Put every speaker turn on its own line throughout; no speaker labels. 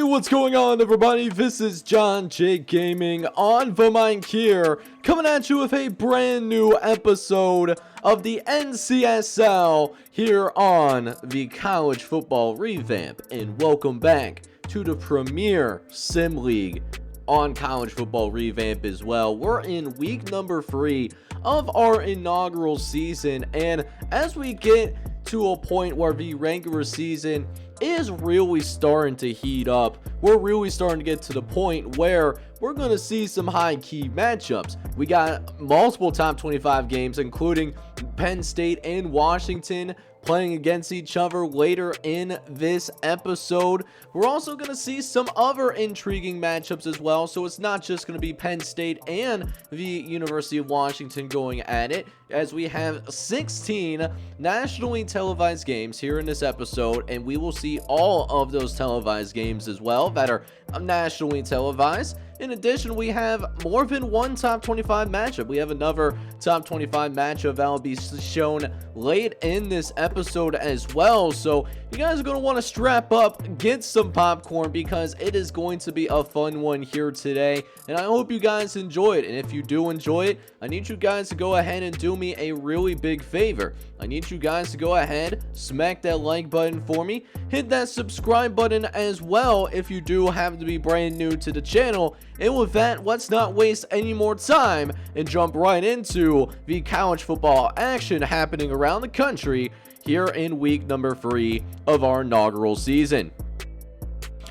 What's going on, everybody? This is John J Gaming on the mic here, coming at you with a brand new episode of the NCSL here on the College Football Revamp. And welcome back to the premier sim league on College Football Revamp as well. We're in week number 3 of our inaugural season, and as we get to a point where the regular season is really starting to heat up, we're really starting to get to the point where we're going to see some high key matchups. We got multiple top 25 games, including Penn State and Washington playing against each other later in this episode. We're also going to see some other intriguing matchups as well, so it's not just going to be Penn State and the University of Washington going at it, as we have 16 nationally televised games here in this episode, and we will see all of those televised games as well that are nationally televised. In addition, we have more than one top 25 matchup. We have another top 25 matchup that will be shown late in this episode as well. So you guys are going to want to strap up, get some popcorn, because it is going to be a fun one here today. And I hope you guys enjoy it. And if you do enjoy it, I need you guys to go ahead and do me a really big favor. I need you guys to go ahead, smack that like button for me, hit that subscribe button as well if you do happen to be brand new to the channel. And with that, let's not waste any more time and jump right into the college football action happening around the country here in week number 3 of our inaugural season.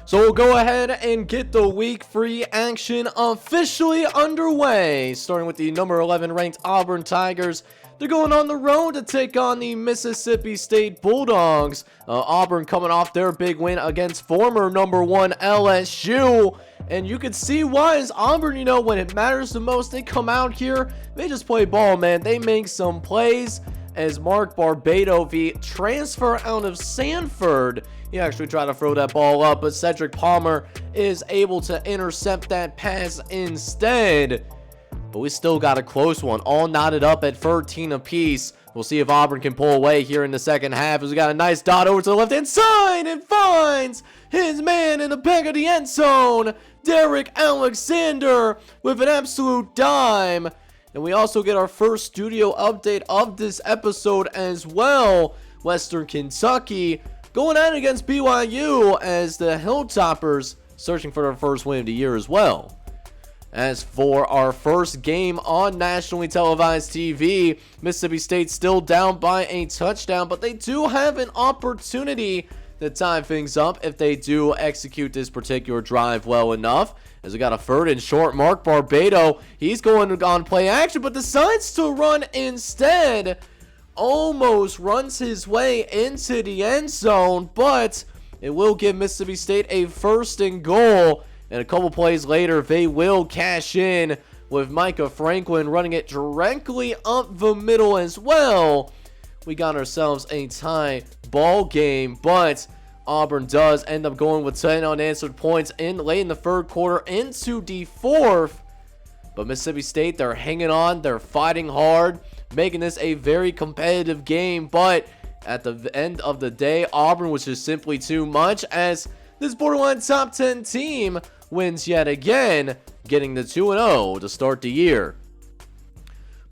So we'll go ahead and get the week 3 action officially underway, starting with the number 11 ranked Auburn Tigers. They're going on the road to take on the Mississippi State Bulldogs. Auburn coming off their big win against former number 1 LSU. And you can see why, as Auburn, you know, when it matters the most, they come out here, they just play ball, man. They make some plays, as Mark Barbado, the transfer out of Stanford, he actually tried to throw that ball up, but Cedric Palmer is able to intercept that pass instead. But we still got a close one, all knotted up at 13 apiece. We'll see if Auburn can pull away here in the second half, as we got a nice dot over to the left-hand side and finds his man in the back of the end zone, Derek Alexander, with an absolute dime. And we also get our first studio update of this episode as well. Western Kentucky going at it against BYU, as the Hilltoppers searching for their first win of the year as well. As for our first game on nationally televised TV, Mississippi State still down by a touchdown, but they do have an opportunity to tie things up if they do execute this particular drive well enough. As we got a 3rd and short, Mark Barbado, he's going on play action, but decides to run instead. Almost runs his way into the end zone, but it will give Mississippi State a 1st and goal. And a couple plays later, they will cash in with Micah Franklin running it directly up the middle as well. We got ourselves a tie ball game, but Auburn does end up going with 10 unanswered points late in the 3rd quarter into the 4th. But Mississippi State, they're hanging on, they're fighting hard, making this a very competitive game. But at the end of the day, Auburn was just simply too much, as this borderline top 10 team wins yet again, getting the 2-0 to start the year.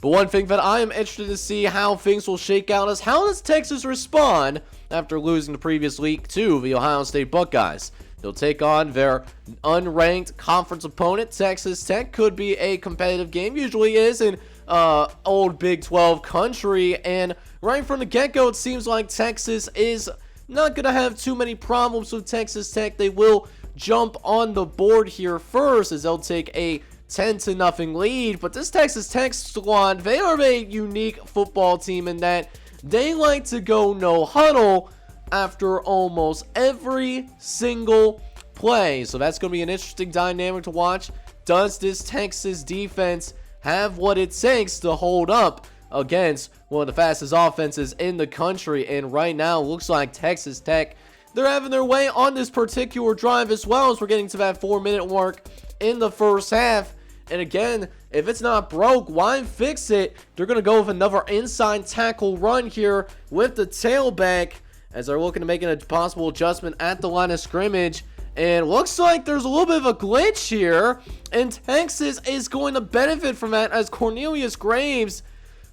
But one thing that I am interested to see how things will shake out is, how does Texas respond after losing the previous week to the Ohio State Buckeyes? They'll take on their unranked conference opponent, Texas Tech. Could be a competitive game, usually is in old Big 12 country, and right from the get-go, it seems like Texas is not going to have too many problems with Texas Tech. They will jump on the board here first, as they'll take a 10-0 lead. But this Texas Tech squad, they are a unique football team in that they like to go no huddle after almost every single play. So that's going to be an interesting dynamic to watch. Does this Texas defense have what it takes to hold up against one of the fastest offenses in the country? And right now, looks like Texas Tech, they're having their way on this particular drive, as well, as we're getting to that 4-minute mark in the first half. And again, if it's not broke, why fix it? They're going to go with another inside tackle run here with the tailback, as they're looking to make a possible adjustment at the line of scrimmage. And looks like there's a little bit of a glitch here, and Texas is going to benefit from that as Cornelius Graves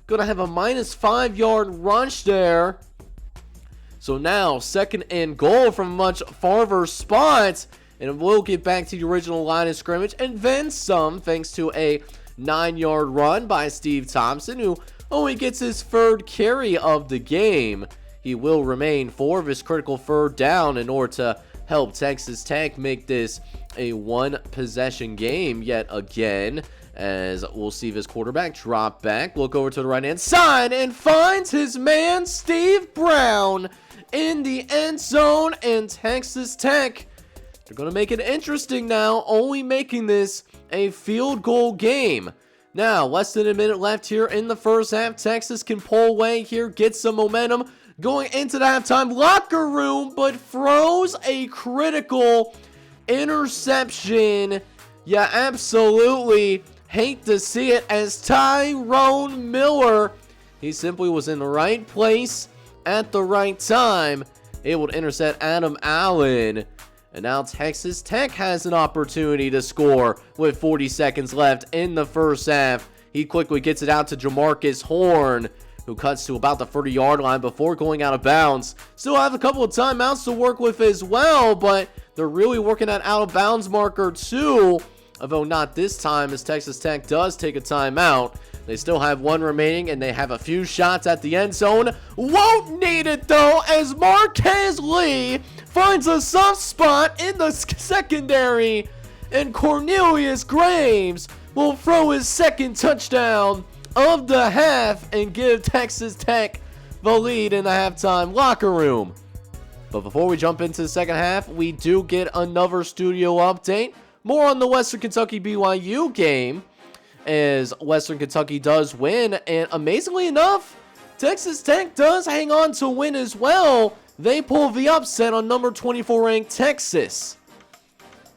going to have a -5 yard rush there. So now 2nd and goal from a much farther spot, and we'll get back to the original line of scrimmage and then some, thanks to a 9-yard run by Steve Thompson, who only gets his 3rd carry of the game. He will remain for this critical 3rd down in order to help Texas Tech make this a 1-possession game yet again, as we'll see this quarterback drop back, look over to the right hand side, and finds his man Steve Brown in the end zone. And Texas Tech, they're going to make it interesting now, only making this a field goal game. Now, less than a minute left here in the first half. Texas can pull away here, get some momentum going into the halftime locker room, but throws a critical interception. Yeah, absolutely hate to see it, as Tyrone Miller, he simply was in the right place at the right time, able to intercept Adam Allen. And now Texas Tech has an opportunity to score with 40 seconds left in the first half. He quickly gets it out to Jamarcus Horn, who cuts to about the 30-yard line before going out of bounds. Still have a couple of timeouts to work with as well, but they're really working that out of bounds marker too. Although not this time, as Texas Tech does take a timeout. They still have 1 remaining, and they have a few shots at the end zone. Won't need it though, as Marquez Lee finds a soft spot in the secondary, and Cornelius Graves will throw his 2nd touchdown of the half and give Texas Tech the lead in the halftime locker room. But before we jump into the second half, we do get another studio update. More on the Western Kentucky BYU game, as Western Kentucky does win, and amazingly enough, Texas Tech does hang on to win as well. They pull the upset on number 24 ranked Texas.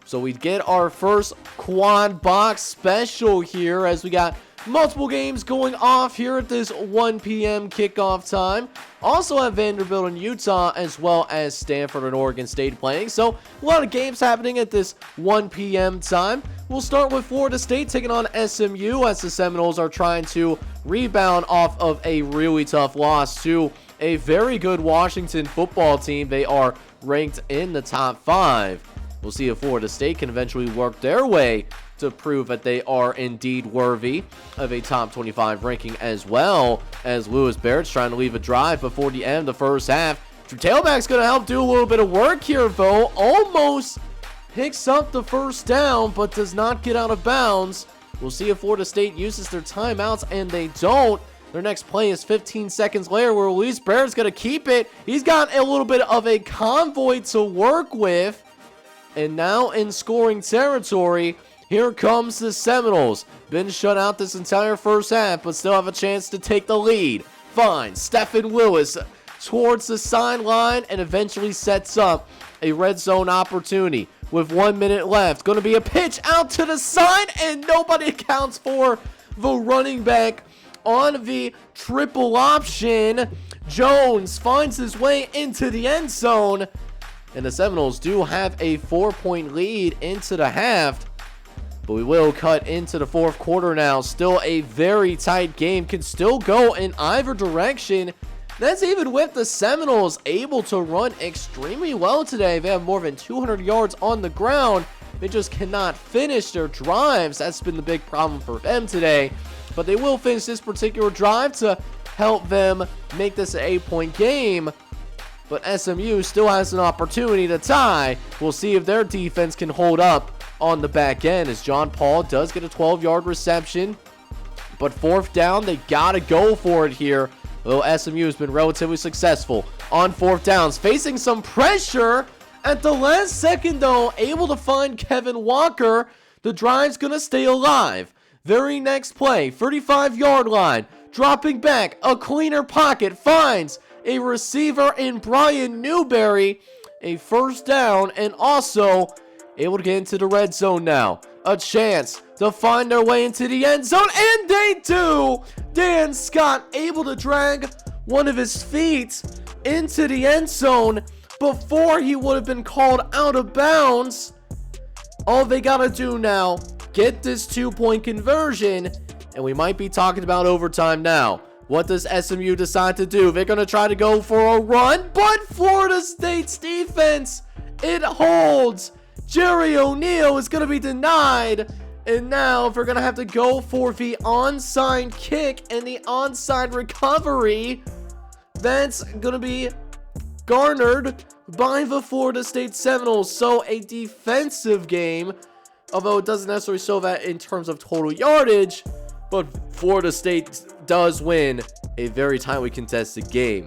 So we get our first quad box special here, as we got multiple games going off here at this 1 p.m. kickoff time. Also have Vanderbilt and Utah, as well as Stanford and Oregon State playing. So a lot of games happening at this 1 p.m. time. We'll start with Florida State taking on SMU, as the Seminoles are trying to rebound off of a really tough loss to a very good Washington football team. They are ranked in the top 5. We'll see if Florida State can eventually work their way to prove that they are indeed worthy of a top 25 ranking, as well as Lewis Barrett's trying to leave a drive before the end of the first half. Drew Tailback's going to help do a little bit of work here, though. Almost picks up the first down, but does not get out of bounds. We'll see if Florida State uses their timeouts, and they don't. Their next play is 15 seconds later, where Lewis Barrett's going to keep it. He's got a little bit of a convoy to work with. And now in scoring territory, here comes the Seminoles. Been shut out this entire first half, but still have a chance to take the lead. Finds Stephen Lewis towards the sideline and eventually sets up a red zone opportunity with 1 minute left. Going to be a pitch out to the side, and nobody accounts for the running back on the triple option. Jones finds his way into the end zone, and the Seminoles do have a 4-point lead into the half. But we will cut into the fourth quarter now. Still a very tight game. Can still go in either direction. That's even with the Seminoles able to run extremely well today. They have more than 200 yards on the ground. They just cannot finish their drives. That's been the big problem for them today. But they will finish this particular drive to help them make this an 8-point game. But SMU still has an opportunity to tie. We'll see if their defense can hold up on the back end, as John Paul does get a 12-yard reception. But fourth down, they gotta go for it here. Though SMU has been relatively successful on fourth downs, facing some pressure at the last second though, able to find Kevin Walker. The drive's gonna stay alive. Very next play, 35-yard line, dropping back, a cleaner pocket, finds a receiver in Brian Newberry, a first down, and also able to get into the red zone now. A chance to find their way into the end zone, and they do! Dan Scott able to drag one of his feet into the end zone before he would have been called out of bounds. All they gotta do now, get this 2-point conversion, and we might be talking about overtime now. What does SMU decide to do? They're gonna try to go for a run, but Florida State's defense, it holds. Jerry O'Neal is gonna be denied, and now they're gonna have to go for the onside kick and the onside recovery. That's gonna be garnered by the Florida State Seminoles. So a defensive game, although it doesn't necessarily show that in terms of total yardage, but Florida State does win a very tightly contested game.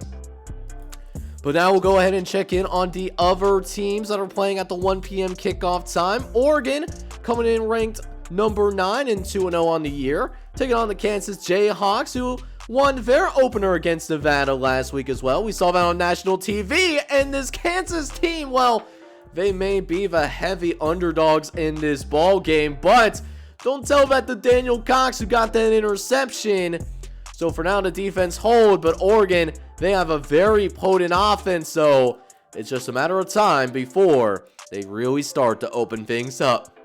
But now we'll go ahead and check in on the other teams that are playing at the 1 p.m. kickoff time. Oregon coming in ranked number 9 and 2-0 on the year, taking on the Kansas Jayhawks, who won their opener against Nevada last week as well. We saw that on national TV, and this Kansas team, well, they may be the heavy underdogs in this ball game, but don't tell that to Daniel Cox, who got that interception. So for now, the defense hold, but Oregon, they have a very potent offense, so it's just a matter of time before they really start to open things up.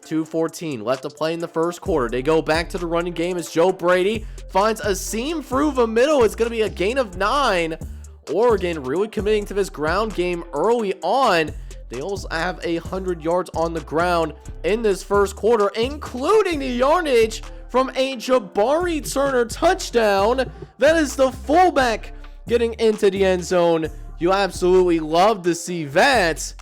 2:14 left to play in the first quarter. They go back to the running game as Joe Brady finds a seam through the middle. It's going to be a gain of 9. Oregon really committing to this ground game early on. They also have 100 yards on the ground in this first quarter, including the yardage from a Jabari Turner touchdown. That is the fullback getting into the end zone. You absolutely love to see that.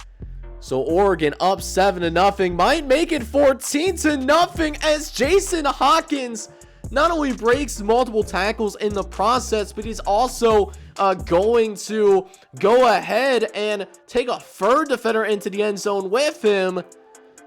So Oregon up 7-0, might make it 14-0 as Jason Hawkins not only breaks multiple tackles in the process, but he's also going to go ahead and take a third defender into the end zone with him.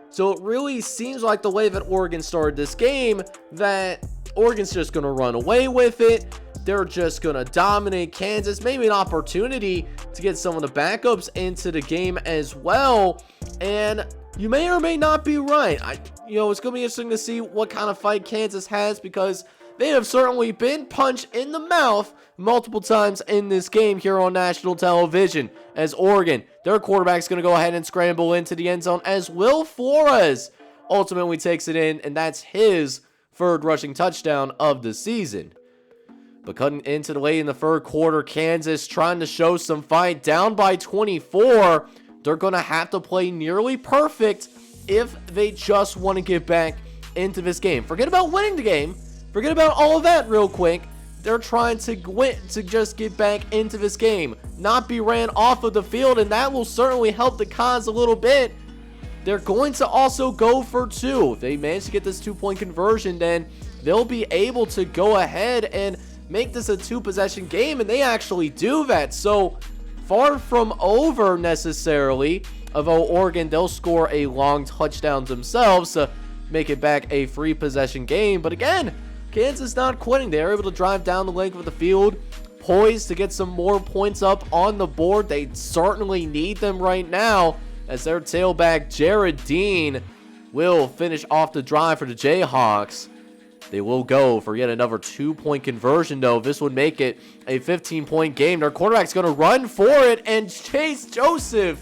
So it really seems like the way that Oregon started this game, that Oregon's just going to run away with it. They're just going to dominate Kansas. Maybe an opportunity to get some of the backups into the game as well. And you may or may not be right. It's going to be interesting to see what kind of fight Kansas has, because they have certainly been punched in the mouth multiple times in this game here on national television. As Oregon, their quarterback's going to go ahead and scramble into the end zone as Will Flores ultimately takes it in, and that's his third rushing touchdown of the season. But cutting into the late in the third quarter, Kansas trying to show some fight, down by 24. They're going to have to play nearly perfect if they just want to get back into this game. Forget about winning the game. Forget about all of that real quick. They're trying to win, to just get back into this game, not be ran off of the field, and that will certainly help the cause a little bit. They're going to also go for 2. If they manage to get this 2-point conversion, then they'll be able to go ahead and make this a 2-possession game, and they actually do that. So far from over necessarily, although Oregon, they'll score a long touchdown themselves to make it back a 3-possession game. But again, Kansas not quitting. They're able to drive down the length of the field, poised to get some more points up on the board. They certainly need them right now, as their tailback Jared Dean will finish off the drive for the Jayhawks. They will go for yet another 2-point conversion, though. This would make it a 15-point game. Their quarterback's going to run for it, and Chase Joseph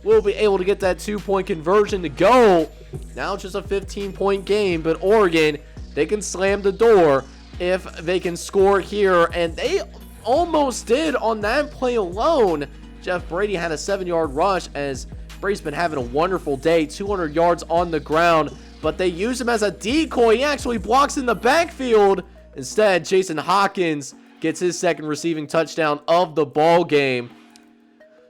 will be able to get that 2-point conversion to go. Now just a 15-point game, but Oregon, they can slam the door if they can score here, and they almost did on that play alone. Jeff Brady had a 7-yard rush, as Brady's been having a wonderful day, 200 yards on the ground, but they use him as a decoy. He actually blocks in the backfield. Instead, Jason Hawkins gets his second receiving touchdown of the ball game.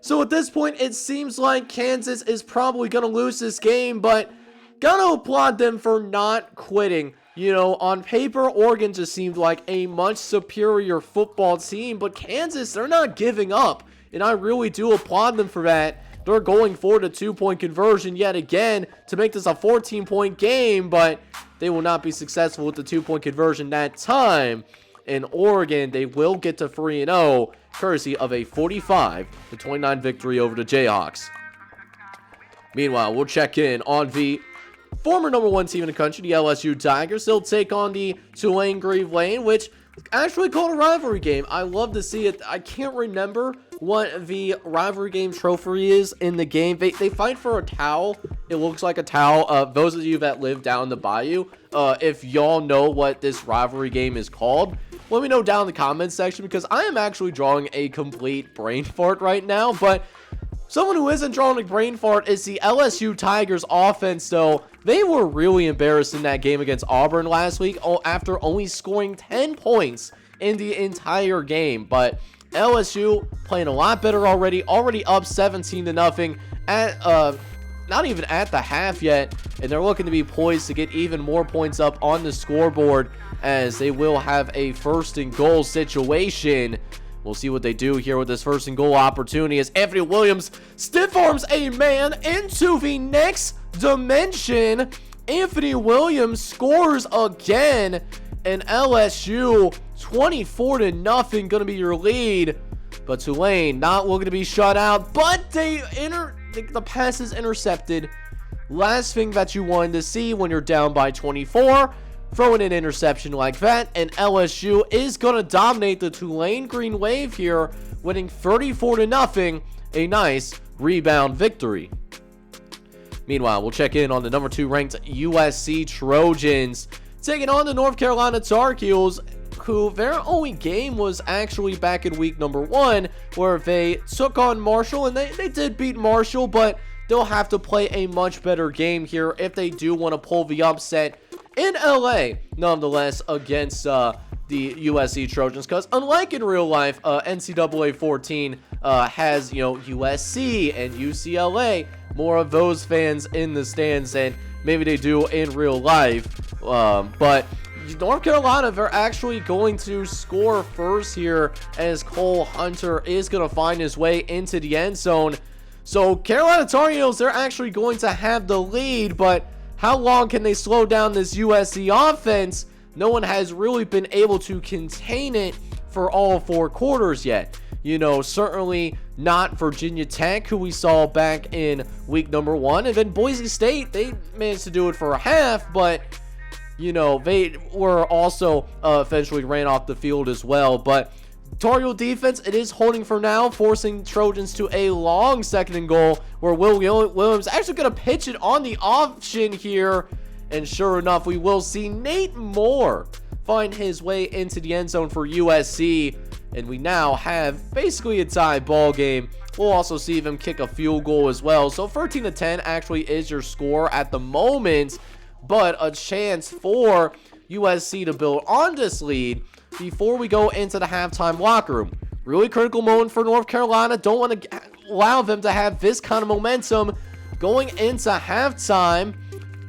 So at this point, it seems like Kansas is probably going to lose this game, but gotta applaud them for not quitting. On paper, Oregon just seemed like a much superior football team, but Kansas, they're not giving up, and I really do applaud them for that. They're going for the 2-point conversion yet again to make this a 14-point game, but they will not be successful with the 2-point conversion that time. In Oregon, they will get to 3-0, courtesy of a 45-29 victory over the Jayhawks. Meanwhile, we'll check in on the former number 1 team in the country, the LSU Tigers. They'll take on the Tulane Green Lane, which actually called a rivalry game. I love to see it. I can't remember what the rivalry game trophy is in the game. They fight for a towel. It looks like a towel. Those of you that live down the bayou, if y'all know what this rivalry game is called, let me know down in the comments section, because I am actually drawing a complete brain fart right now. But someone who isn't drawing a brain fart is the LSU Tigers offense, though. They were really embarrassed in that game against Auburn last week after only scoring 10 points in the entire game. But LSU playing a lot better already up 17-0 at not even at the half yet, and they're looking to be poised to get even more points up on the scoreboard, as they will have a first and goal situation. We'll see what they do here with this first and goal opportunity, as Anthony Williams stiff arms a man into the next dimension. Anthony Williams scores again, and LSU 24-0 gonna be your lead. But Tulane not looking to be shut out, but the pass is intercepted. Last thing that you wanted to see when you're down by 24, throwing an interception like that, and LSU is gonna dominate the Tulane Green Wave here, winning 34-0, a nice rebound victory. Meanwhile, we'll check in on the number 2 ranked USC Trojans, taking on the North Carolina Tar Heels, who their only game was actually back in week number 1, where they took on Marshall, and they did beat Marshall, but they'll have to play a much better game here if they do want to pull the upset in LA, nonetheless, against the USC Trojans, because unlike in real life, NCAA 14 has, USC and UCLA, more of those fans in the stands than maybe they do in real life. But North Carolina, they're actually going to score first here, as Cole Hunter is going to find his way into the end zone. So Carolina Tar Heels, they're actually going to have the lead, but how long can they slow down this USC offense? No one has really been able to contain it for all 4 quarters yet. Certainly not Virginia Tech, who we saw back in week number 1. And then Boise State, they managed to do it for a half, but, they were also eventually ran off the field as well. But Tar Heel defense, it is holding for now, forcing Trojans to a long second and goal, where Will Williams actually going to pitch it on the option here. And sure enough, we will see Nate Moore find his way into the end zone for USC. And we now have basically a tie ball game. We'll also see them kick a field goal as well. So 13-10 actually is your score at the moment, but a chance for USC to build on this lead before we go into the halftime locker room. Really critical moment for North Carolina. Don't want to allow them to have this kind of momentum going into halftime.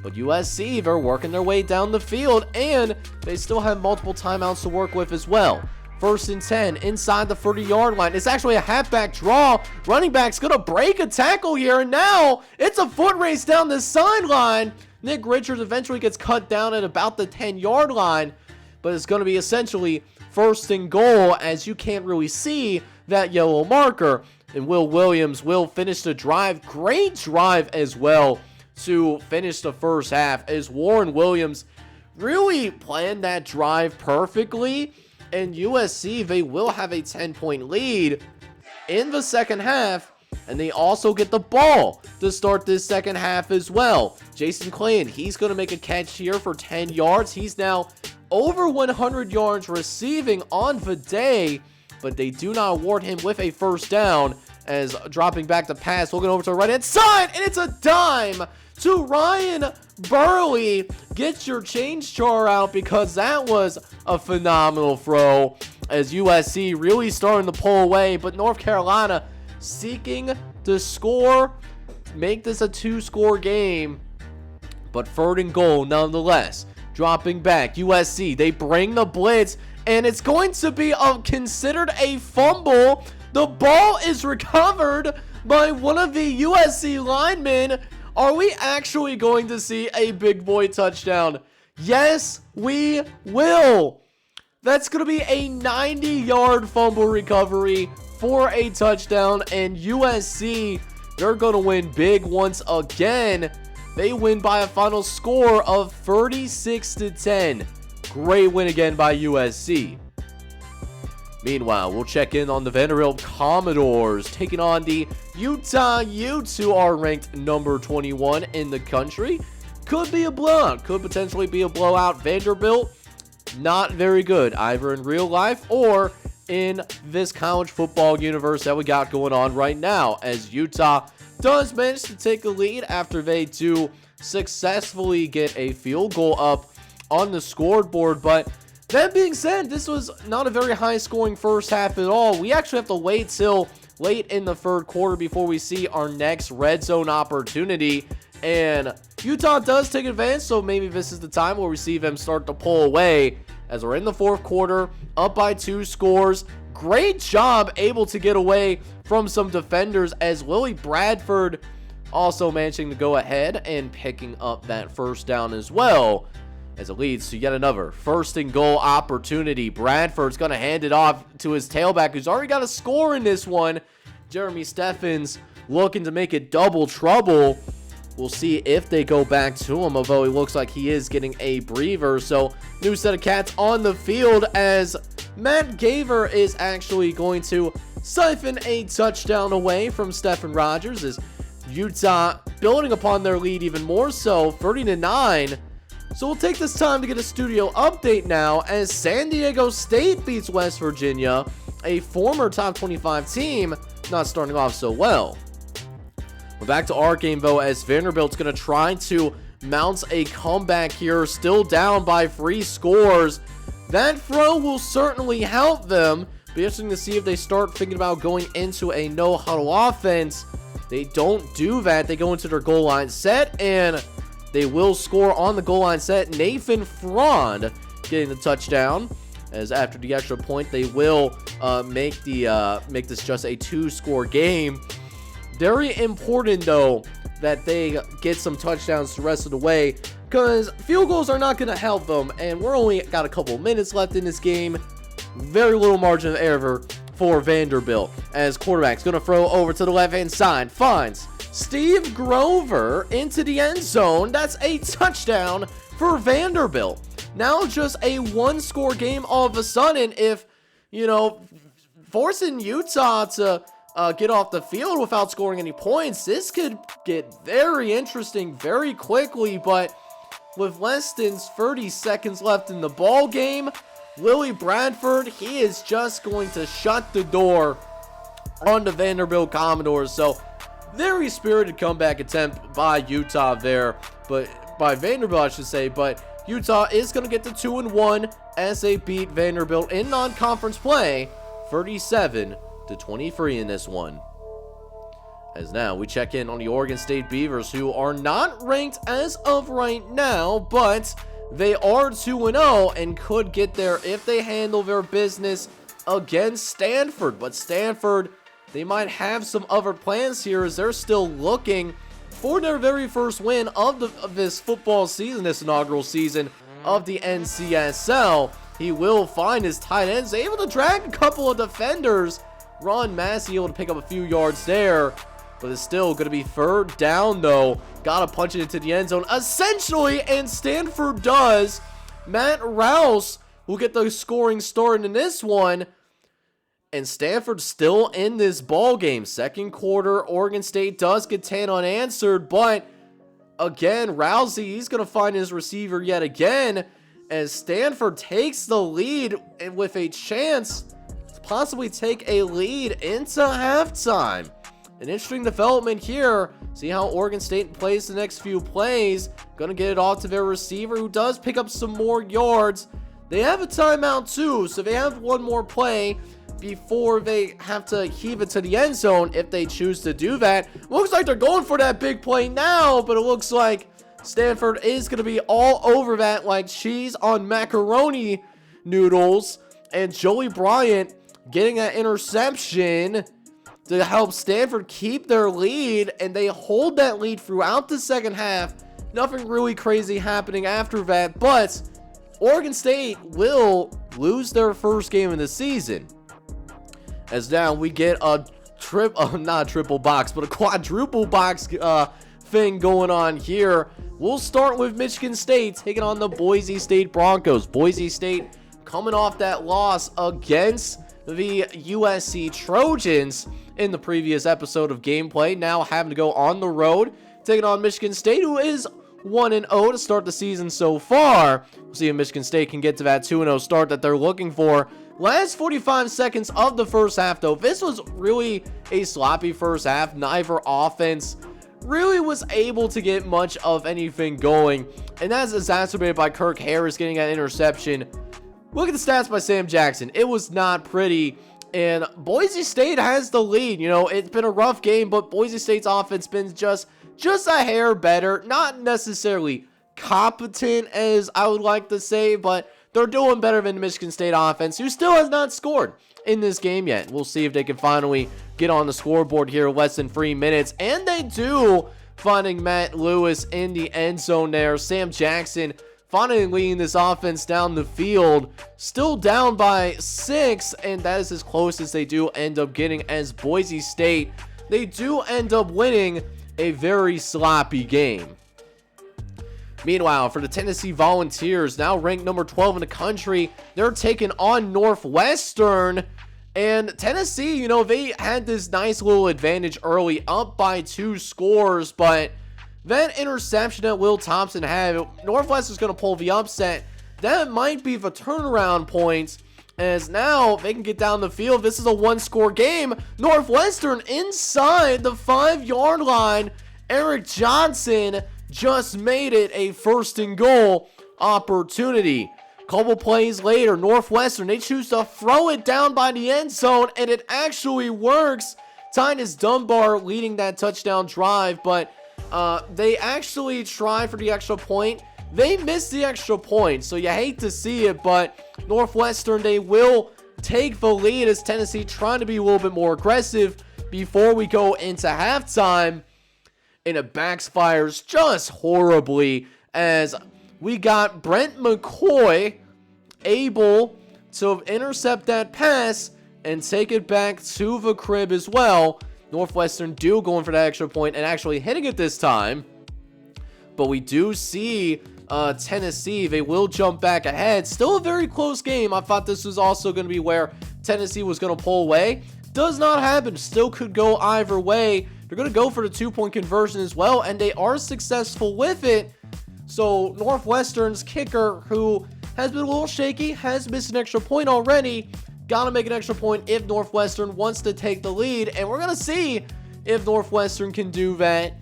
But USC, they're working their way down the field, and they still have multiple timeouts to work with as well. 1st and 10 inside the 30-yard line. It's actually a halfback draw. Running back's going to break a tackle here, and now it's a foot race down the sideline. Nick Richards eventually gets cut down at about the 10-yard line, but it's going to be essentially 1st and goal, as you can't really see that yellow marker. And Will Williams will finish the drive. Great drive as well to finish the first half, as Warren Williams really planned that drive perfectly. And USC, they will have a 10-point lead in the second half, and they also get the ball to start this second half as well. Jason Clayton, he's going to make a catch here for 10 yards. He's now over 100 yards receiving on the day, but they do not award him with a first down, as dropping back the pass, looking over to the right-hand side, and it's a dime to Ryan Burley. Get your change jar out, because that was a phenomenal throw, as USC really starting to pull away, but North Carolina seeking to score, make this a 2-score game, but 3rd and goal nonetheless. Dropping back, USC, they bring the blitz, and it's going to be considered a fumble. The ball is recovered by one of the USC linemen. Are we actually going to see a big boy touchdown? Yes, we will. That's going to be a 90-yard fumble recovery for a touchdown, and USC, they're going to win big once again. They win by a final score of 36-10. Great win again by USC. Meanwhile, we'll check in on the Vanderbilt Commodores taking on the Utah Utes, who are ranked number 21 in the country. Could be a blowout. Could potentially be a blowout. Vanderbilt, not very good, either in real life or in this college football universe that we got going on right now, as Utah does manage to take a lead after they do successfully get a field goal up on the scoreboard. But that being said, this was not a very high-scoring first half at all. We actually have to wait till late in the third quarter before we see our next red zone opportunity. And Utah does take advantage, so maybe this is the time where we see them start to pull away as we're in the fourth quarter, up by 2 scores. Great job able to get away from some defenders, as Lily Bradford also managing to go ahead and picking up that first down as well, as it leads to yet another first and goal opportunity. Bradford's going to hand it off to his tailback, who's already got a score in this one. Jeremy Steffens looking to make it double trouble. We'll see if they go back to him, although he looks like he is getting a breather. So, new set of cats on the field, as Matt Gaver is actually going to siphon a touchdown away from Stephen Rogers, as Utah building upon their lead even more so, 30-9. So we'll take this time to get a studio update now, as San Diego State beats West Virginia, a former top 25 team, not starting off so well. We're back to our game, though, as Vanderbilt's going to try to mount a comeback here, still down by 3 scores. That throw will certainly help them. Be interesting to see if they start thinking about going into a no-huddle offense. They don't do that. They go into their goal line set, and they will score on the goal line set. Nathan Frond getting the touchdown, as after the extra point, they will make this just a 2-score game. Very important, though, that they get some touchdowns the rest of the way, because field goals are not going to help them, and we're only got a couple minutes left in this game. Very little margin of error for Vanderbilt, as quarterback's going to throw over to the left-hand side, finds Steve Grover into the end zone. That's a touchdown for Vanderbilt. Now just a 1-score game all of a sudden. If, forcing Utah to get off the field without scoring any points, this could get very interesting very quickly. But with less than 30 seconds left in the ball game, Lily Bradford, he is just going to shut the door on the Vanderbilt Commodores. So very spirited comeback attempt by Utah there, but by Vanderbilt I should say. But Utah is going to get to 2-1 as they beat Vanderbilt in non-conference play, 37-23 in this one. As now we check in on the Oregon State Beavers, who are not ranked as of right now, but they are 2-0 and could get there if they handle their business against Stanford. But Stanford, they might have some other plans here, as they're still looking for their very first win of this football season, this inaugural season of the NCSL. He will find his tight ends, able to drag a couple of defenders. Ron Massey able to pick up a few yards there, but it's still going to be third down, though. Got to punch it into the end zone, essentially, and Stanford does. Matt Rouse will get the scoring start in this one, and Stanford still in this ball game. Second quarter, Oregon State does get 10 unanswered, but again, Rousey, he's going to find his receiver yet again, as Stanford takes the lead and with a chance to possibly take a lead into halftime. An interesting development here. See how Oregon State plays the next few plays. Gonna get it off to their receiver, who does pick up some more yards. They have a timeout too, so they have one more play before they have to heave it to the end zone if they choose to do that. Looks like they're going for that big play now, but it looks like Stanford is going to be all over that like cheese on macaroni noodles. And Joey Bryant getting that interception to help Stanford keep their lead, and they hold that lead throughout the second half. Nothing really crazy happening after that, but Oregon State will lose their first game of the season. As now we get a not a triple box, but a quadruple box thing going on here. We'll start with Michigan State taking on the Boise State Broncos. Boise State coming off that loss against the USC Trojans in the previous episode of gameplay, now having to go on the road, taking on Michigan State, who is 1-0 to start the season so far. We'll see if Michigan State can get to that 2-0 start that they're looking for. Last 45 seconds of the first half, though, this was really a sloppy first half. Neither offense really was able to get much of anything going, and that's exacerbated by Kirk Harris getting an interception. Look at the stats by Sam Jackson. It was not pretty, and Boise State has the lead. You know, it's been a rough game, but Boise State's offense been just a hair better. Not necessarily competent, as I would like to say, but they're doing better than the Michigan State offense, who still has not scored in this game yet. We'll see if they can finally get on the scoreboard here less than 3 minutes, and they do, finding Matt Lewis in the end zone there. Sam Jackson finally leading this offense down the field, still down by 6, and that is as close as they do end up getting, as Boise State, they do end up winning a very sloppy game. Meanwhile, for the Tennessee Volunteers, now ranked number 12 in the country, they're taking on Northwestern. And Tennessee, you know, they had this nice little advantage early, up by 2 scores, but that interception that Will Thompson had, Northwestern's going to pull the upset. That might be the turnaround point, as now they can get down the field. This is a 1-score game. Northwestern inside the 5-yard line. Eric Johnson just made it a 1st and goal opportunity. Couple plays later, Northwestern, they choose to throw it down by the end zone, and it actually works. Tytus Dunbar leading that touchdown drive, but they actually try for the extra point. They missed the extra point, so you hate to see it, but Northwestern, they will take the lead as Tennessee trying to be a little bit more aggressive before we go into halftime. And it backfires just horribly, as we got Brent McCoy able to intercept that pass and take it back to the crib as well. Northwestern do going for that extra point and actually hitting it this time. But we do see Tennessee, they will jump back ahead. Still a very close game. I thought this was also going to be where Tennessee was going to pull away. Does not happen. Still could go either way. They're going to go for the 2-point conversion as well, and they are successful with it. So Northwestern's kicker, who has been a little shaky, has missed an extra point already. Got to make an extra point if Northwestern wants to take the lead, and we're going to see if Northwestern can do that.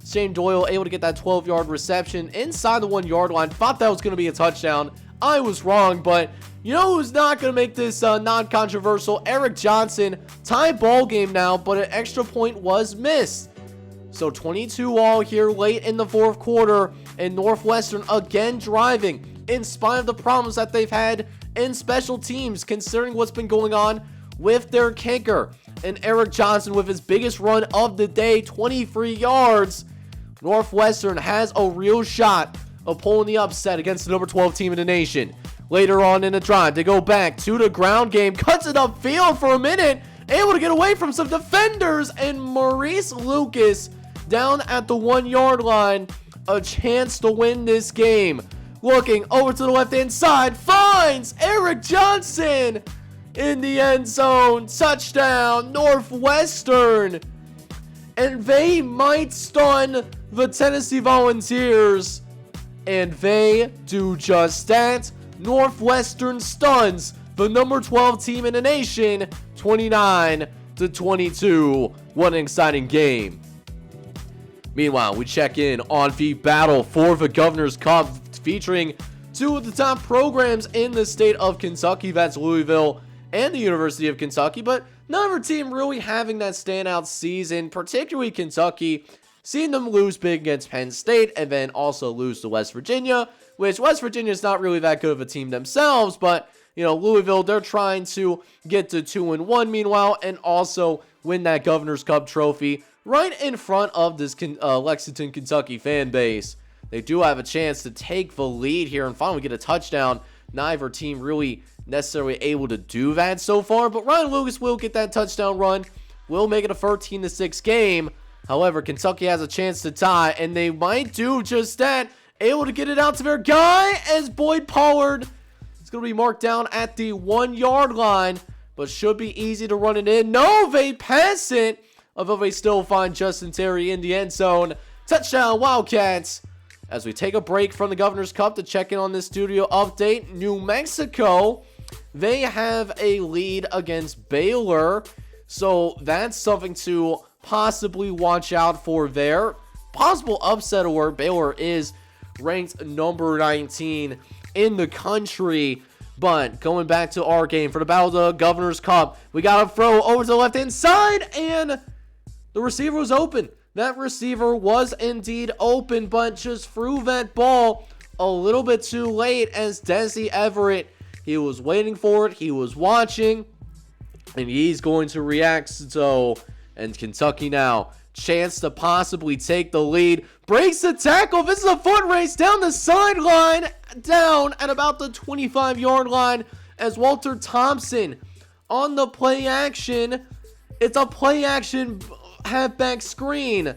Shane Doyle able to get that 12-yard reception inside the 1-yard line. Thought that was going to be a touchdown. I was wrong, but you know who's not going to make this non-controversial? Eric Johnson. Tie ball game now, but an extra point was missed. So 22-all here late in the 4th quarter, and Northwestern again driving in spite of the problems that they've had in special teams, considering what's been going on with their kicker. And Eric Johnson with his biggest run of the day, 23 yards. Northwestern has a real shot of pulling the upset against the number 12 team in the nation. Later on in the drive, they go back to the ground game, cuts it upfield for a minute, able to get away from some defenders, and Maurice Lucas down at the 1-yard line, a chance to win this game. Looking over to the left-hand side, finds Eric Johnson in the end zone. Touchdown, Northwestern. And they might stun the Tennessee Volunteers. And they do just that. Northwestern stuns the number 12 team in the nation, 29-22. What an exciting game. Meanwhile, we check in on the battle for the Governor's Cup, featuring 2 of the top programs in the state of Kentucky. That's Louisville and the University of Kentucky, but neither team really having that standout season, particularly Kentucky, seeing them lose big against Penn State and then also lose to West Virginia, which West Virginia is not really that good of a team themselves, but you know, Louisville, they're trying to get to 2-1 meanwhile, and also win that Governor's Cup trophy right in front of this Lexington, Kentucky fan base. They do have a chance to take the lead here and finally get a touchdown. Neither team really necessarily able to do that so far, but Ryan Lucas will get that touchdown run, will make it a 13-6 game. However, Kentucky has a chance to tie, and they might do just that. Able to get it out to their guy as Boyd Pollard is going to be marked down at the 1-yard line. but should be easy to run it in. No, they pass it, although they still find Justin Terry in the end zone. Touchdown, Wildcats. As we take a break from the Governor's Cup to check in on this studio update, New Mexico, they have a lead against Baylor, so that's something to possibly watch out for there. Possible upset alert. Baylor is ranked number 19 in the country. But going back to our game for the Battle of the Governor's Cup, we got a throw over to the left-hand side, and the receiver was open. That receiver was indeed open, but just threw that ball a little bit too late as Desi Everett, he was waiting for it, he was watching, and he's going to react. So, and Kentucky now, chance to possibly take the lead, breaks the tackle. This is a foot race down the sideline, down at about the 25-yard line as Walter Thompson on the play action. It's a play action halfback screen.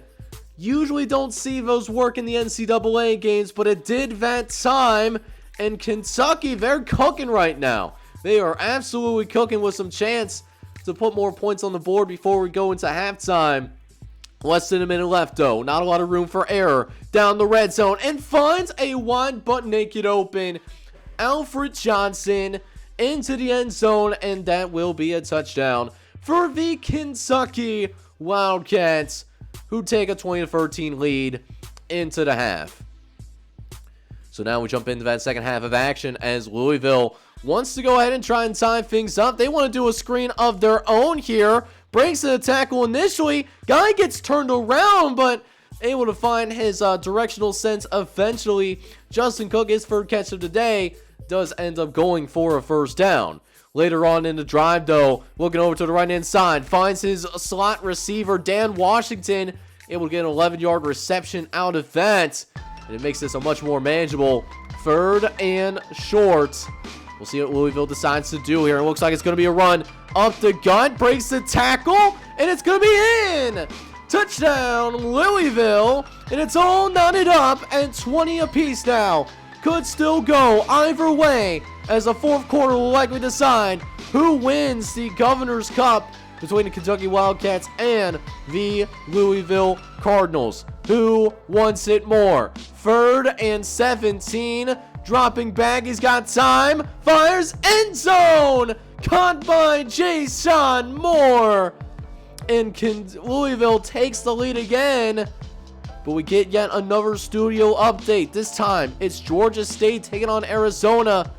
Usually don't see those work in the NCAA games, but it did that time. And Kentucky, they're cooking right now. They are absolutely cooking with some chance to put more points on the board before we go into halftime. Less than a minute left, though. Not a lot of room for error. Down the red zone and finds a wide but naked open Alfred Johnson into the end zone, and that will be a touchdown for the Kentucky Wildcats, who take a 20-13 lead into the half. So now we jump into that second half of action as Louisville wants to go ahead and try and tie things up. They want to do a screen of their own here. Breaks the tackle initially. Guy gets turned around, but able to find his directional sense eventually. Justin Cook, his third catch of the day, does end up going for a first down. Later on in the drive, though, looking over to the right-hand side, finds his slot receiver, Dan Washington, able to get an 11-yard reception out of that. And it makes this a much more manageable third and short. We'll see what Louisville decides to do here. It looks like it's going to be a run up the gut, breaks the tackle, and it's going to be in. Touchdown, Louisville, and it's all knotted up at 20 apiece now. Could still go either way, as the fourth quarter will likely decide who wins the Governor's Cup between the Kentucky Wildcats and the Louisville Cardinals. Who wants it more? 3rd and 17. Dropping back, he's got time. Fires, end zone! Caught by Jason Moore. And Louisville takes the lead again. But we get yet another studio update. This time, it's Georgia State taking on Arizona,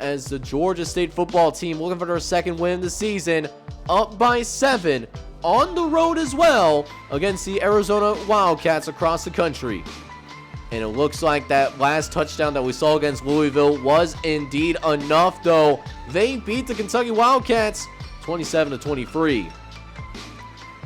as the Georgia State football team looking for their second win of the season, up by 7 on the road as well against the Arizona Wildcats across the country. And it looks like that last touchdown that we saw against Louisville was indeed enough, though. They beat the Kentucky Wildcats 27-23.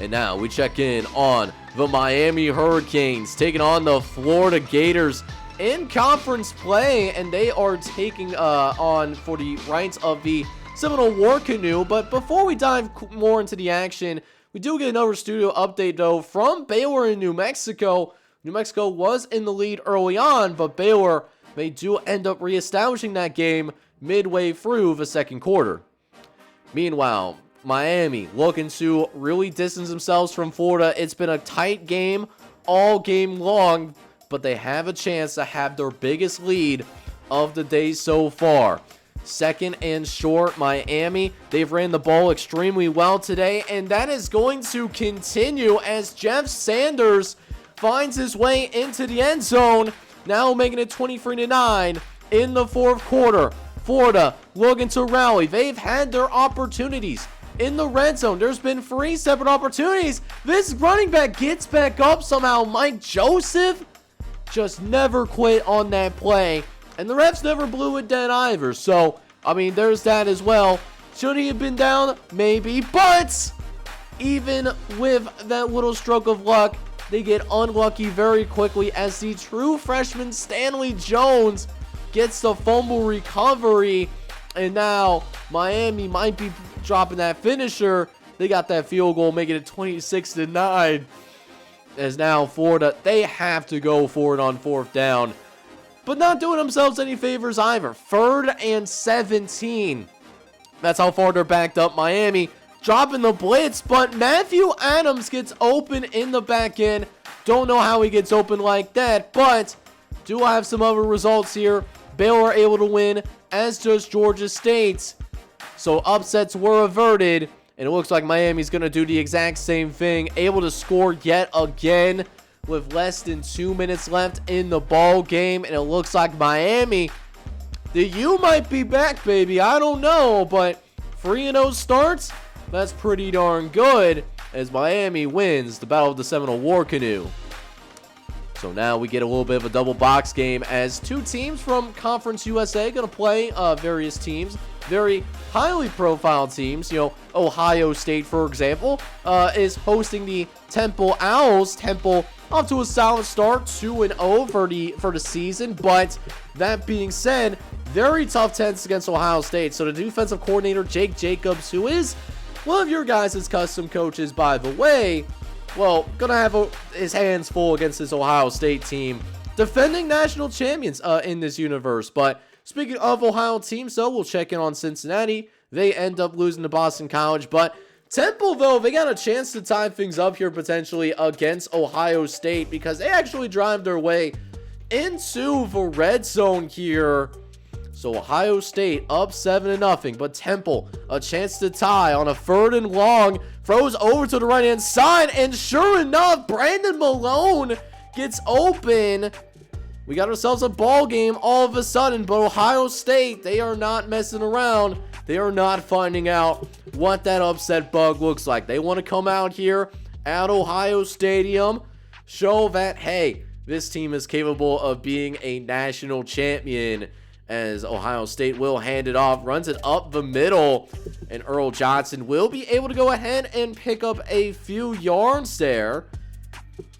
And now we check in on the Miami Hurricanes taking on the Florida Gators in conference play, and they are taking on for the rights of the Seminole War Canoe. But before we dive more into the action, we do get another studio update, though, from Baylor in New Mexico. New Mexico was in the lead early on, but Baylor, they do end up reestablishing that game midway through the second quarter. Meanwhile, Miami looking to really distance themselves from Florida. It's been a tight game all game long, but they have a chance to have their biggest lead of the day so far. 2nd and short, Miami. They've ran the ball extremely well today, and that is going to continue as Jeff Sanders finds his way into the end zone, now making it 23-9 in the fourth quarter. Florida looking to rally. They've had their opportunities in the red zone. There's been 3 separate opportunities. This running back gets back up somehow. Mike Joseph just never quit on that play, and the refs never blew it dead either. So, I mean, there's that as well. Should he have been down? Maybe, but even with that little stroke of luck, they get unlucky very quickly as the true freshman Stanley Jones gets the fumble recovery, and now Miami might be dropping that finisher. They got that field goal, making it 26-9. As now Florida, they have to go for it on 4th down, but not doing themselves any favors either. 3rd and 17. That's how far they're backed up. Miami dropping the blitz, but Matthew Adams gets open in the back end. Don't know how he gets open like that, but do have some other results here. Baylor able to win, as does Georgia State. So upsets were averted, and it looks like Miami's going to do the exact same thing. Able to score yet again with less than 2 minutes left in the ball game, and it looks like Miami, the U might be back, baby. I don't know, but 3-0 starts, that's pretty darn good, as Miami wins the Battle of the Seminole War Canoe. So now we get a little bit of a double box game as two teams from Conference USA going to play various teams, very highly profiled teams. You know, Ohio State, for example, is hosting the Temple Owls. Temple off to a solid start, 2-0 for the season, but that being said, very tough test against Ohio State. So the defensive coordinator, Jake Jacobs, who is one of your guys' custom coaches, by the way, well, gonna have his hands full against this Ohio State team, defending national champions in this universe. But speaking of Ohio teams, though, we'll check in on Cincinnati. They end up losing to Boston College, but Temple, though, they got a chance to tie things up here potentially against Ohio State because they actually drive their way into the red zone here. So Ohio State up 7-0, but Temple a chance to tie on a 3rd and long, throws over to the right hand side, and sure enough, Brandon Malone gets open. We got ourselves a ball game all of a sudden, but Ohio State, they are not messing around. They are not finding out what that upset bug looks like. They want to come out here at Ohio Stadium, show that, hey, this team is capable of being a national champion, as Ohio State will hand it off, runs it up the middle, and Earl Johnson will be able to go ahead and pick up a few yards there.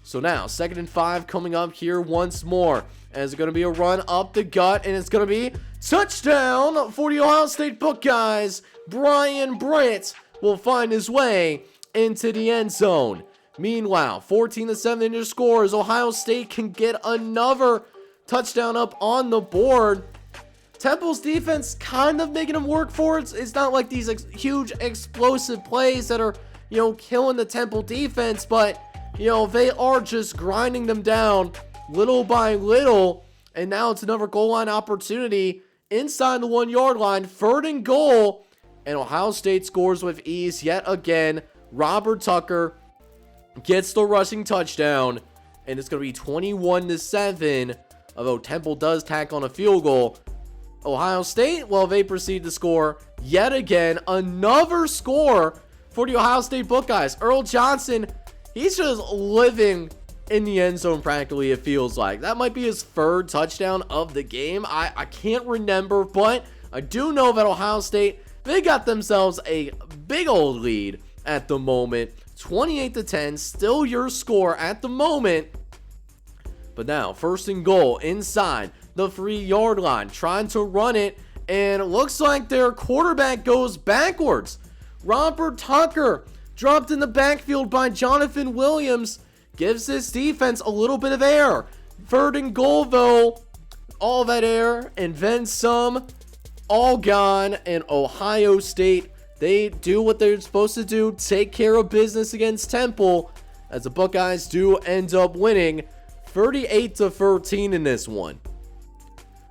So now, 2nd and 5 coming up here once more, as it's going to be a run up the gut, and it's going to be touchdown for the Ohio State Buckeyes. Brian Brandt will find his way into the end zone. Meanwhile, 14-7 in your scores. Ohio State can get another touchdown up on the board. Temple's defense kind of making them work for it. It's not like these huge explosive plays that are, killing the Temple defense, but, they are just grinding them down little by little. And now it's another goal line opportunity inside the 1-yard line, 3rd and goal, and Ohio State scores with ease yet again. Robert Tucker gets the rushing touchdown, and it's going to be 21-7, although Temple does tack on a field goal. Ohio State, well, they proceed to score yet again. Another score for the Ohio State Buckeyes. Earl Johnson, he's just living in the end zone practically, it feels like. That might be his 3rd touchdown of the game. I can't remember, but I do know that Ohio State, they got themselves a big old lead at the moment. 28-10, still your score at the moment. But now, 1st and goal inside the 3-yard line, trying to run it, and it looks like their quarterback goes backwards. Robert Tucker, dropped in the backfield by Jonathan Williams, gives this defense a little bit of air. 3rd and goal, though, all that air and then some, all gone, and Ohio State, they do what they're supposed to do, take care of business against Temple, as the Buckeyes do end up winning 38-13 in this one.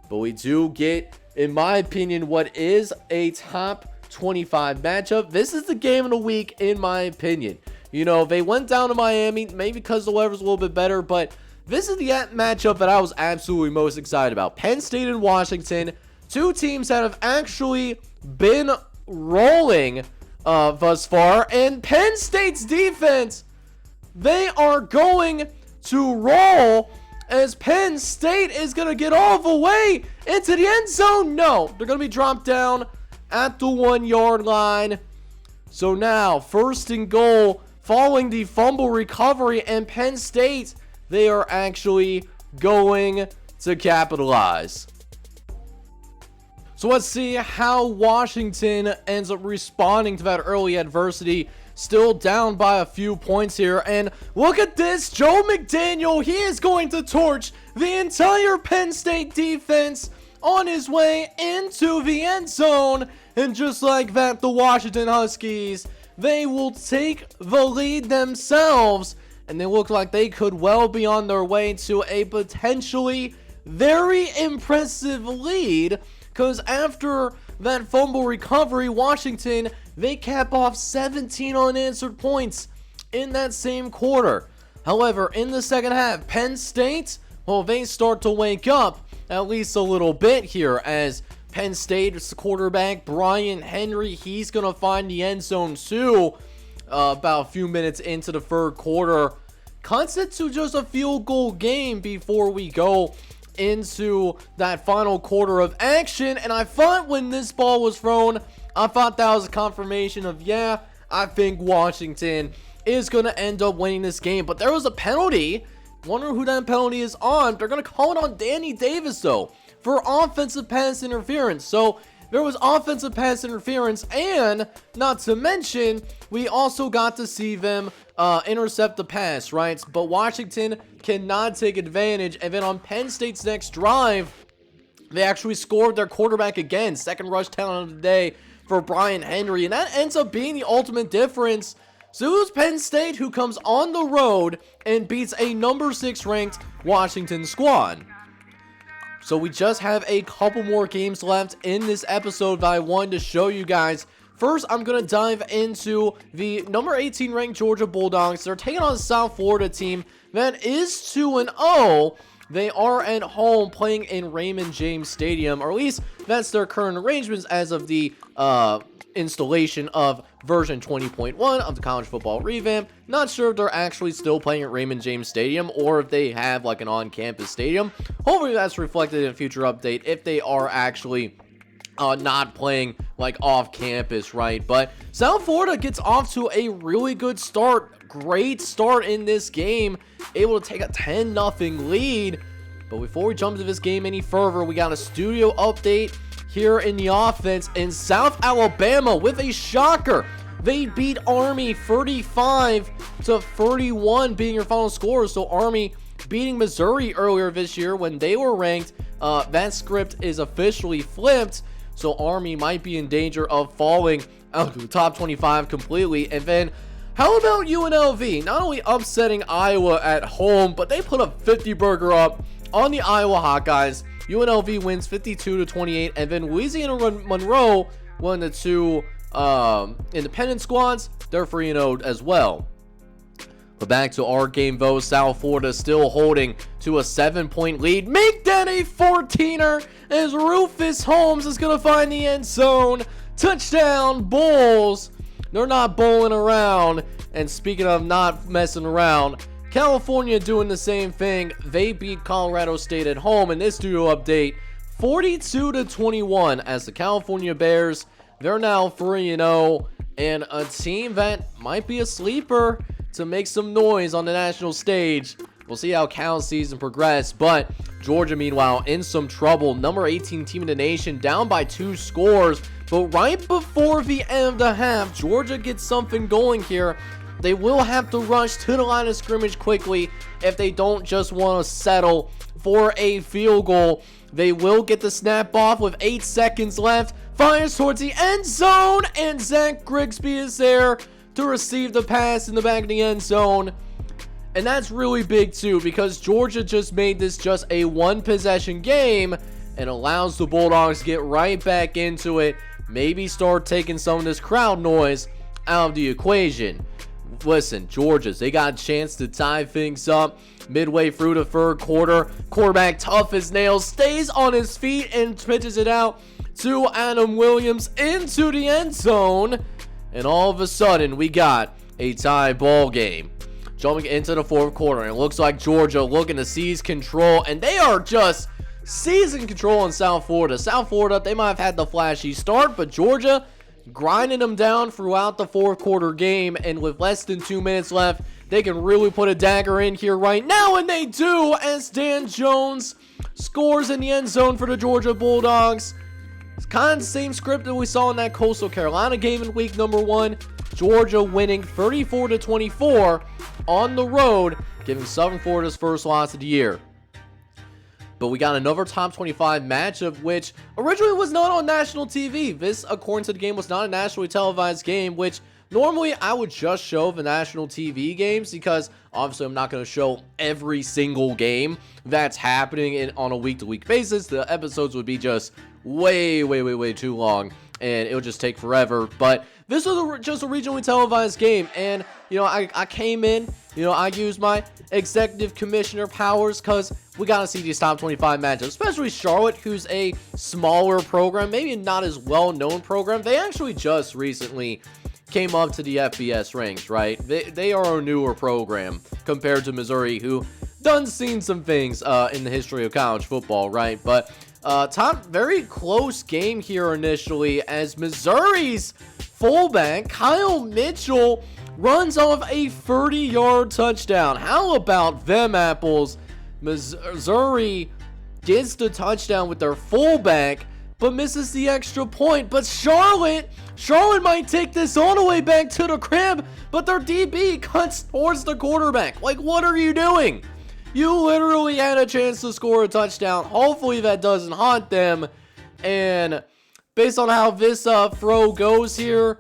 But we do get, in my opinion, what is a top 25 matchup. This is the game of the week, in my opinion. They went down to Miami, maybe because the weather's a little bit better, but this is the matchup that I was absolutely most excited about. Penn State and Washington, two teams that have actually been rolling thus far, and Penn State's defense, they are going to roll, as Penn State is going to get all the way into the end zone. No, they're going to be dropped down at the 1-yard line. So now, 1st and goal, following the fumble recovery, and Penn State, they are actually going to capitalize. So let's see how Washington ends up responding to that early adversity. Still down by a few points here, and look at this, Joe McDaniel, he is going to torch the entire Penn State defense on his way into the end zone. And just like that, the Washington Huskies, they will take the lead themselves. And they look like they could well be on their way to a potentially very impressive lead. Because after that fumble recovery, Washington, they cap off 17 unanswered points in that same quarter. However, in the second half, Penn State, well, they start to wake up at least a little bit here, as Penn State's quarterback, Brian Henry, he's going to find the end zone too about a few minutes into the third quarter. Cuts it to just a field goal game before we go into that final quarter of action. And I thought when this ball was thrown, I thought that was a confirmation of, yeah, I think Washington is going to end up winning this game. But there was a penalty. Wonder who that penalty is on. They're going to call it on Danny Davis, though, for offensive pass interference. So there was offensive pass interference, and not to mention, we also got to see them intercept the pass, right? But Washington cannot take advantage. And then on Penn State's next drive, they actually scored their quarterback again. Second rush touchdown of the day for Brian Henry, and that ends up being the ultimate difference. So it was Penn State who comes on the road and beats a number 6 ranked Washington squad. So we just have a couple more games left in this episode that I wanted to show you guys. First, I'm going to dive into the number 18 ranked Georgia Bulldogs. They're taking on a South Florida team that is 2-0. They are at home playing in Raymond James Stadium, or at least that's their current arrangements as of the installation of version 20.1 of the college football revamp. Not sure if they're actually still playing at Raymond James Stadium or if they have like an on-campus stadium. Hopefully that's reflected in a future update if they are actually not playing like off campus, right? But South Florida gets off to a really good start. Great start in this game, able to take a 10-0 lead. But before we jump into this game any further, we got a studio update here in the offense. In South Alabama, with a shocker, they beat Army 35-31 being your final score. So Army beating Missouri earlier this year when they were ranked. That script is officially flipped, so Army might be in danger of falling out of the top 25 completely. And then how about UNLV? Not only upsetting Iowa at home, but they put a 50-burger up on the Iowa Hawkeyes. UNLV wins 52-28, and then Louisiana Monroe, one of the two independent squads, they're 3-0 as well. But back to our game, though, South Florida still holding to a 7-point lead. Make that a 14er as Rufus Holmes is going to find the end zone. Touchdown, Bulls. They're not bowling around. And speaking of not messing around, California doing the same thing. They beat Colorado State at home in this studio update 42-21 as the California Bears, they're now 3-0, and a team that might be a sleeper to make some noise on the national stage. We'll see how Cal's season progresses, but Georgia, meanwhile, in some trouble. Number 18 team in the nation, down by 2 scores, but right before the end of the half, Georgia gets something going here. They will have to rush to the line of scrimmage quickly if they don't just want to settle for a field goal. They will get the snap off with 8 seconds left. Fires towards the end zone, and Zach Grigsby is there to receive the pass in the back of the end zone. And that's really big too, because Georgia just made this just a 1-possession game and allows the Bulldogs to get right back into it. Maybe start taking some of this crowd noise out of the equation. Listen, Georgia's, they got a chance to tie things up midway through the third quarter. Quarterback, tough as nails, stays on his feet and pitches it out to Adam Williams into the end zone. And all of a sudden, we got a tie ball game. Jumping into the fourth quarter, and it looks like Georgia looking to seize control, and they are just seizing control in South Florida. South Florida, they might have had the flashy start, but Georgia grinding them down throughout the fourth quarter game, and with less than 2 minutes left, they can really put a dagger in here right now, and they do, as Dan Jones scores in the end zone for the Georgia Bulldogs. It's kind of the same script that we saw in that Coastal Carolina game in week number 1. Georgia winning 34-24 on the road, giving Southern Florida's first loss of the year. But we got another top 25 matchup, which originally was not on national TV. This, according to the game, was not a nationally televised game, which normally I would just show the national TV games because obviously I'm not going to show every single game that's happening on a week-to-week basis. The episodes would be just way too long, and it would just take forever. But this was just a regionally televised game, and you know, I came in, you know, I used my executive commissioner powers because we got to see these top 25 matchups, especially Charlotte, who's a smaller program, maybe not as well-known program. They actually just recently came up to the FBS ranks, right? They are a newer program compared to Missouri, who done seen some things in the history of college football, right? But very close game here initially, as Missouri's fullback Kyle Mitchell runs off a 30-yard touchdown. How about them apples? Missouri gets the touchdown with their fullback, but misses the extra point. But Charlotte might take this all the way back to the crib, but their DB cuts towards the quarterback. Like, what are you doing? You literally had a chance to score a touchdown. Hopefully that doesn't haunt them. And based on how this throw goes here,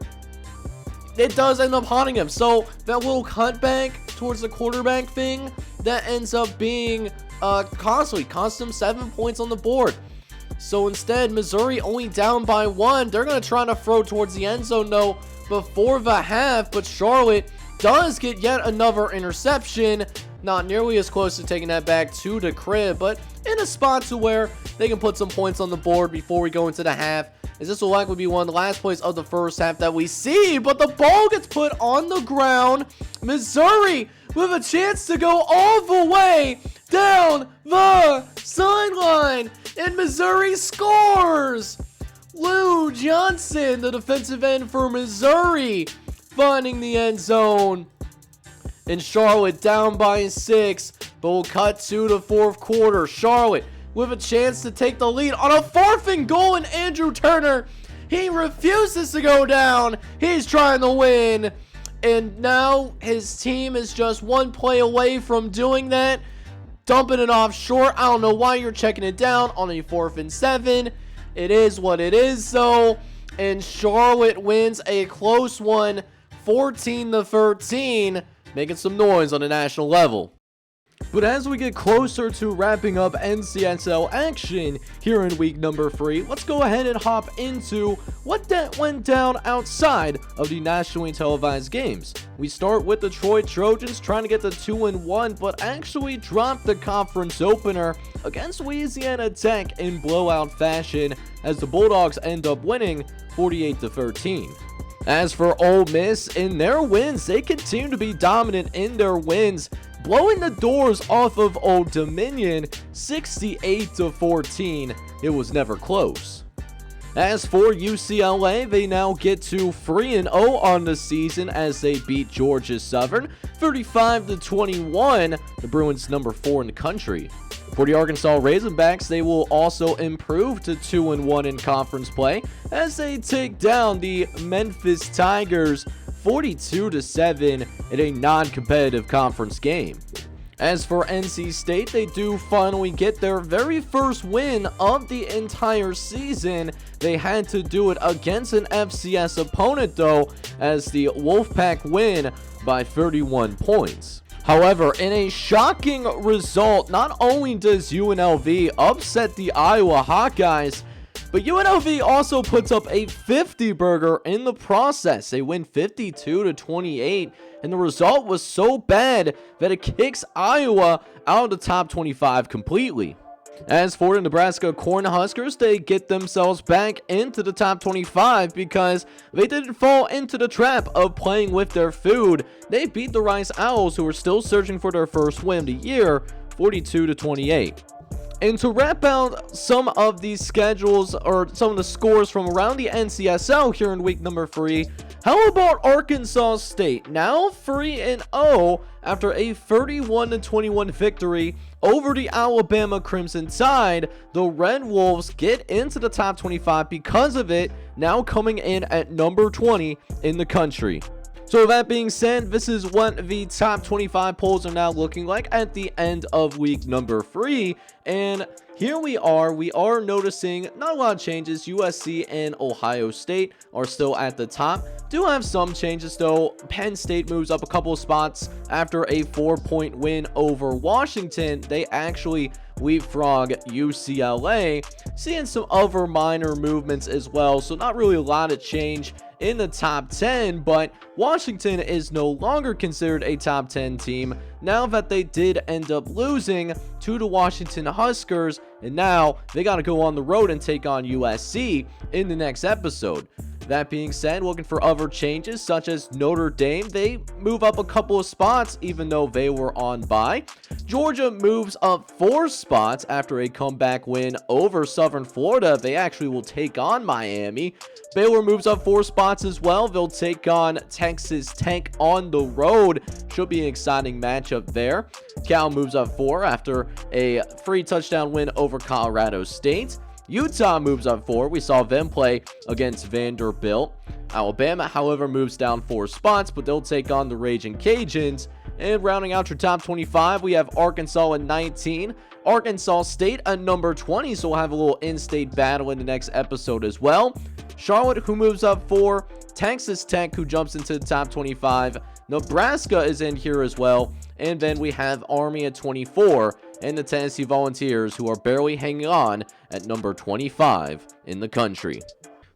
it does end up haunting him. So that little cutback towards the quarterback thing, that ends up being cost them 7 points on the board. So instead, Missouri only down by 1. They're going to try to throw towards the end zone, though, before the half. But Charlotte does get yet another interception. Not nearly as close to taking that back to the crib, but in a spot to where they can put some points on the board before we go into the half. As this will likely be one of the last plays of the first half that we see. But the ball gets put on the ground. Missouri with a chance to go all the way down the sideline. And Missouri scores! Lou Johnson, the defensive end for Missouri, finding the end zone. And Charlotte down by 6, but we'll cut to the fourth quarter. Charlotte with a chance to take the lead on a 4th and goal, and Andrew Turner, he refuses to go down. He's trying to win, and now his team is just one play away from doing that, dumping it off short. I don't know why you're checking it down on a 4th and 7. It is what it is, though, and Charlotte wins a close one, 14-13, making some noise on the national level. But as we get closer to wrapping up NCSL action here in week number 3, let's go ahead and hop into what went down outside of the nationally televised games. We start with the Troy Trojans trying to get to 2-1, but actually dropped the conference opener against Louisiana Tech in blowout fashion, as the Bulldogs end up winning 48-13. As for Ole Miss, in their wins, they continue to be dominant in their wins, blowing the doors off of Old Dominion 68-14. It was never close. As for UCLA, they now get to 3-0 on the season as they beat Georgia Southern 35-21, the Bruins number 4 in the country. For the Arkansas Razorbacks, they will also improve to 2-1 in conference play as they take down the Memphis Tigers 42-7 in a non-competitive conference game. As for NC State, they do finally get their very first win of the entire season. They had to do it against an FCS opponent, though, as the Wolfpack win by 31 points. However, in a shocking result, not only does UNLV upset the Iowa Hawkeyes, but UNLV also puts up a 50-burger in the process. They win 52-28, and the result was so bad that it kicks Iowa out of the top 25 completely. As for the Nebraska Cornhuskers, they get themselves back into the top 25 because they didn't fall into the trap of playing with their food. They beat the Rice Owls, who are still searching for their first win of the year, 42-28. And to wrap out some of these schedules, or some of the scores from around the NCSL here in week number 3, how about Arkansas State? Now 3-0 after a 31-21 victory over the Alabama Crimson Tide. The Red Wolves get into the top 25 because of it, now coming in at number 20 in the country. So with that being said, this is what the top 25 polls are now looking like at the end of week number 3. And here we are noticing not a lot of changes. USC and Ohio State are still at the top. Do have some changes though. Penn State moves up a couple of spots after a 4-point win over Washington. They actually leapfrog UCLA. Seeing some other minor movements as well, so not really a lot of change in the top 10, but Washington is no longer considered a top 10 team now that they did end up losing to the Washington Huskers, and now they got to go on the road and take on USC in the next episode. That being said, looking for other changes such as Notre Dame, they move up a couple of spots even though they were on bye. Georgia moves up 4 spots after a comeback win over Southern Florida. They actually will take on Miami. Baylor moves up 4 spots as well. They'll take on Texas Tech on the road. Should be an exciting matchup there. Cal moves up 4 after a 3-touchdown win over Colorado State. Utah moves up 4. We saw them play against Vanderbilt. Alabama, however, moves down 4 spots, but they'll take on the Raging Cajuns. And rounding out your top 25, we have Arkansas at 19. Arkansas State at number 20, so we'll have a little in-state battle in the next episode as well. Charlotte, who moves up 4. Texas Tech, who jumps into the top 25. Nebraska is in here as well. And then we have Army at 24. And the Tennessee Volunteers, who are barely hanging on at number 25 in the country.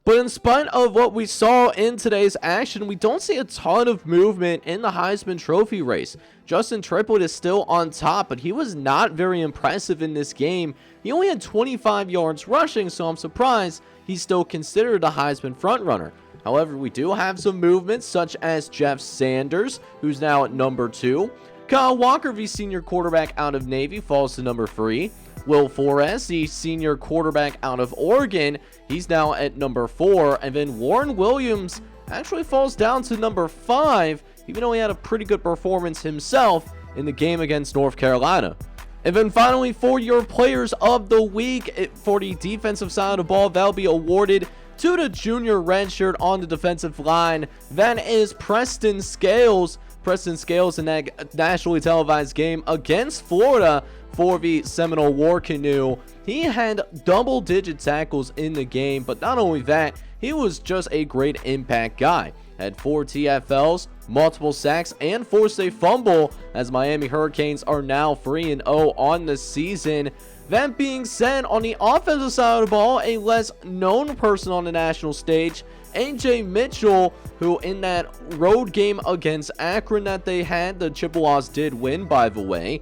But in spite of what we saw in today's action, we don't see a ton of movement in the Heisman Trophy race. Justin Triplett is still on top, but he was not very impressive in this game. He only had 25 yards rushing, so I'm surprised he's still considered a Heisman frontrunner. However, we do have some movements, such as Jeff Sanders, who's now at number 2. Kyle Walker, the senior quarterback out of Navy, falls to number 3. Will Forrest, the senior quarterback out of Oregon, he's now at number 4. And then Warren Williams actually falls down to number 5, even though he had a pretty good performance himself in the game against North Carolina. And then finally, for your players of the week, for the defensive side of the ball, that'll be awarded to the junior redshirt on the defensive line. That is Preston Scales. Preston Scales in that nationally televised game against Florida for the Seminole War Canoe. He had double-digit tackles in the game, but not only that, he was just a great impact guy. Had 4 TFLs, multiple sacks, and forced a fumble as Miami Hurricanes are now 3-0 on the season. That being said, on the offensive side of the ball, a less known person on the national stage, AJ Mitchell, who in that road game against Akron that they had, the Chippewas did win, by the way,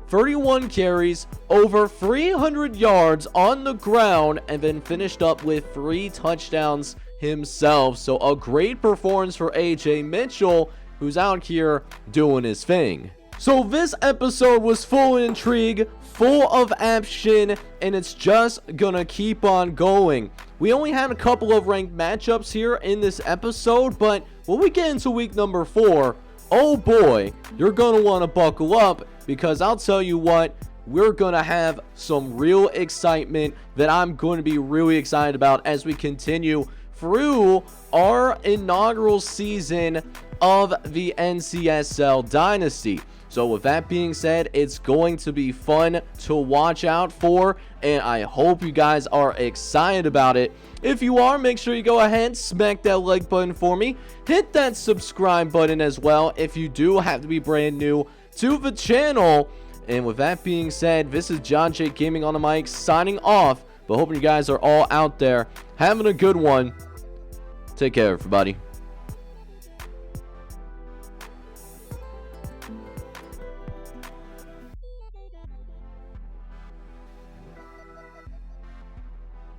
31 carries, over 300 yards on the ground, and then finished up with 3 touchdowns himself. So a great performance for AJ Mitchell, who's out here doing his thing. So this episode was full of intrigue, full of action, and it's just gonna keep on going. We only had a couple of ranked matchups here in this episode, but when we get into week number 4, oh boy, you're gonna want to buckle up, because I'll tell you what, we're gonna have some real excitement that I'm going to be really excited about as we continue through our inaugural season of the NCSL Dynasty. So with that being said, it's going to be fun to watch out for, and I hope you guys are excited about it. If you are, make sure you go ahead, smack that like button for me. Hit that subscribe button as well if you do have to be brand new to the channel. And with that being said, this is John J Gaming on the mic signing off, but hoping you guys are all out there having a good one. Take care, everybody.